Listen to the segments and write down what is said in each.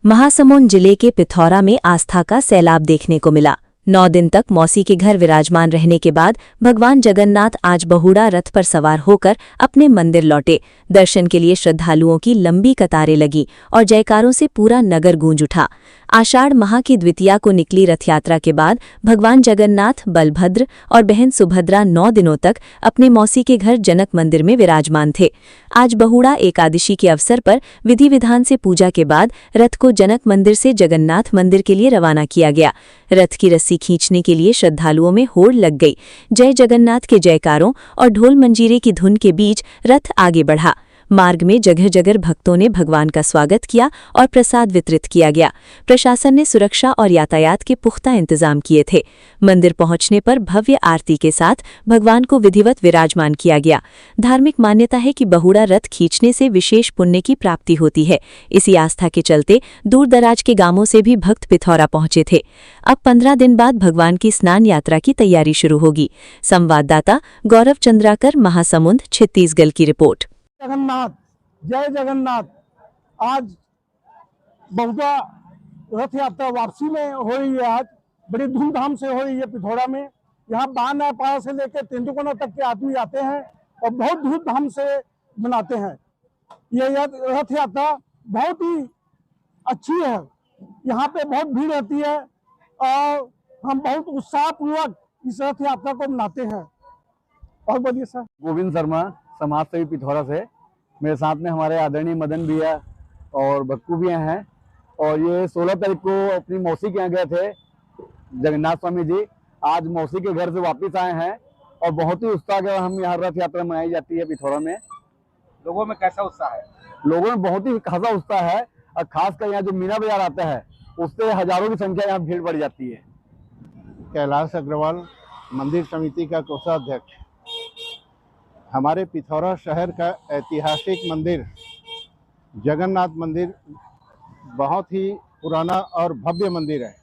महासमुंद जिले के पिथौरा में आस्था का सैलाब देखने को मिला। 9 दिन तक मौसी के घर विराजमान रहने के बाद भगवान जगन्नाथ आज बहुड़ा रथ पर सवार होकर अपने मंदिर लौटे। दर्शन के लिए श्रद्धालुओं की लंबी कतारें लगी और जयकारों से पूरा नगर गूंज उठा। आषाढ़ माह की द्वितीया को निकली रथ यात्रा के बाद भगवान जगन्नाथ, बलभद्र और बहन सुभद्रा 9 दिनों तक अपने मौसी के घर जनक मंदिर में विराजमान थे। आज बहुड़ा एकादशी के अवसर पर विधि विधान से पूजा के बाद रथ को जनक मंदिर से जगन्नाथ मंदिर के लिए रवाना किया गया। रथ की रस्सी खींचने के लिए श्रद्धालुओं में होड़ लग गई। जय जगन्नाथ के जयकारों और ढोल मंजीरे की धुन के बीच रथ आगे बढ़ा। मार्ग में जगह जगह भक्तों ने भगवान का स्वागत किया और प्रसाद वितरित किया गया। प्रशासन ने सुरक्षा और यातायात के पुख्ता इंतजाम किए थे। मंदिर पहुंचने पर भव्य आरती के साथ भगवान को विधिवत विराजमान किया गया। धार्मिक मान्यता है कि बहुड़ा रथ खींचने से विशेष पुण्य की प्राप्ति होती है। इसी आस्था के चलते दूर दराज के गांवों से भी भक्त पिथौरा पहुंचे थे। अब 15 दिन बाद भगवान की स्नान यात्रा की तैयारी शुरू होगी। संवाददाता गौरव चंद्राकर, महासमुंद, छत्तीसगढ़ की रिपोर्ट। जगन्नाथ, जय जगन्नाथ। आज बहुड़ा रथ यात्रा वापसी में हो रही है। आज बड़ी धूमधाम से हो रही है पिथौरा में। यहाँ बानपाड़ा से लेकर तेंदुकोना तक के आदमी आते हैं और बहुत धूमधाम से मनाते हैं। ये रथ यात्रा बहुत ही अच्छी है। यहाँ पे बहुत भीड़ रहती है और हम बहुत उत्साहपूर्वक इस रथ यात्रा को मनाते हैं। और बोलिए सर। गोविंद शर्मा, समाज सेवी पिथौरा से। मेरे साथ में हमारे आदरणीय मदन भैया और बक्कू भैया हैं। और ये 16 तारीख को अपनी मौसी के यहाँ गए थे जगन्नाथ स्वामी जी। आज मौसी के घर से वापस आए हैं और बहुत ही उत्साह के हम यहाँ रथ यात्रा मनाई जाती है पिथौरा में। लोगों में कैसा उत्साह है? लोगों में बहुत ही खासा उत्साह है और खासकर यहाँ जो मीना बाजार आता है उससे हजारों की संख्या यहाँ भीड़ बढ़ जाती है। कैलाश अग्रवाल, मंदिर समिति का कोषाध्यक्ष। हमारे पिथौरा शहर का ऐतिहासिक मंदिर जगन्नाथ मंदिर बहुत ही पुराना और भव्य मंदिर है।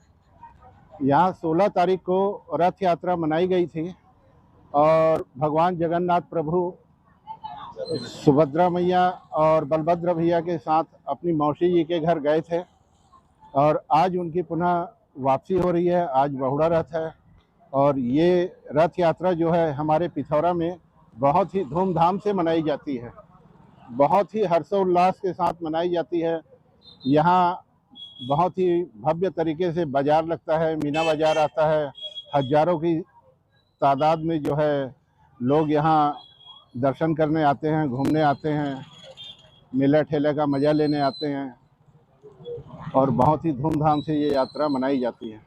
यहाँ 16 तारीख को रथ यात्रा मनाई गई थी और भगवान जगन्नाथ प्रभु सुभद्रा मैया और बलभद्र भैया के साथ अपनी मौसी जी के घर गए थे और आज उनकी पुनः वापसी हो रही है। आज बहुड़ा रथ है और ये रथ यात्रा जो है हमारे पिथौरा में बहुत ही धूमधाम से मनाई जाती है। बहुत ही हर्षोल्लास के साथ मनाई जाती है। यहाँ बहुत ही भव्य तरीके से बाजार लगता है, मीना बाजार आता है। हजारों की तादाद में जो है लोग यहाँ दर्शन करने आते हैं, घूमने आते हैं, मेला ठेले का मज़ा लेने आते हैं और बहुत ही धूमधाम से ये यात्रा मनाई जाती है।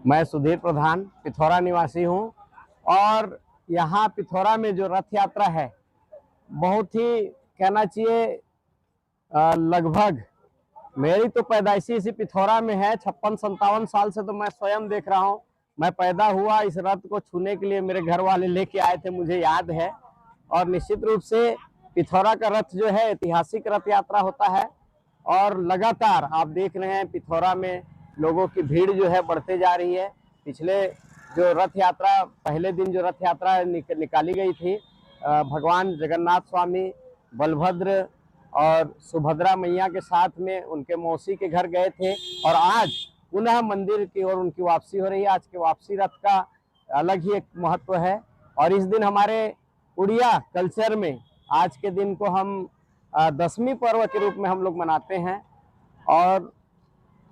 मैं सुधीर प्रधान, पिथौरा निवासी हूँ और यहाँ पिथौरा में जो रथ यात्रा है बहुत ही कहना चाहिए लगभग मेरी तो पैदाइशी इसी पिथौरा में है। 56-57 साल से तो मैं स्वयं देख रहा हूँ। मैं पैदा हुआ इस रथ को छूने के लिए मेरे घर वाले लेके आए थे, मुझे याद है। और निश्चित रूप से पिथौरा का रथ जो है ऐतिहासिक रथ यात्रा होता है और लगातार आप देख रहे हैं पिथौरा में लोगों की भीड़ जो है बढ़ते जा रही है। पिछले जो रथ यात्रा पहले दिन जो रथ यात्रा निकाली गई थी भगवान जगन्नाथ स्वामी, बलभद्र और सुभद्रा मैया के साथ में उनके मौसी के घर गए थे और आज पुनः मंदिर की ओर उनकी वापसी हो रही है। आज के वापसी रथ का अलग ही एक महत्व है और इस दिन हमारे उड़िया कल्चर में आज के दिन को हम 10वीं पर्व के रूप में हम लोग मनाते हैं और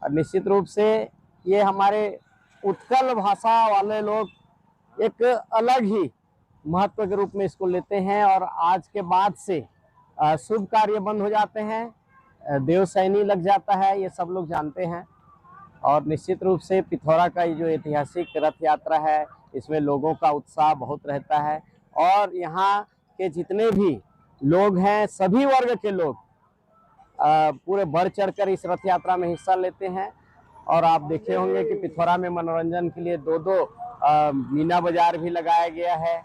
निश्चित रूप से ये हमारे उत्कल भाषा वाले लोग एक अलग ही महत्व के रूप में इसको लेते हैं और आज के बाद से शुभ कार्य बंद हो जाते हैं, देवसैनी लग जाता है, ये सब लोग जानते हैं। और निश्चित रूप से पिथौरा का ये जो ऐतिहासिक रथ यात्रा है इसमें लोगों का उत्साह बहुत रहता है और यहाँ के जितने भी लोग हैं सभी वर्ग के लोग पूरे बढ़ चढ़कर इस रथ यात्रा में हिस्सा लेते हैं। और आप देखे होंगे कि पिथौरा में मनोरंजन के लिए दो मीना बाजार भी लगाया गया है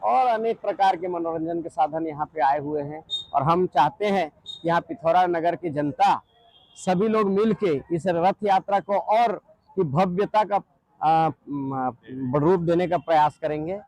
और अनेक प्रकार के मनोरंजन के साधन यहाँ पे आए हुए हैं। और हम चाहते हैं कि यहाँ पिथौरा नगर की जनता सभी लोग मिलके इस रथ यात्रा को और की भव्यता का रूप देने का प्रयास करेंगे।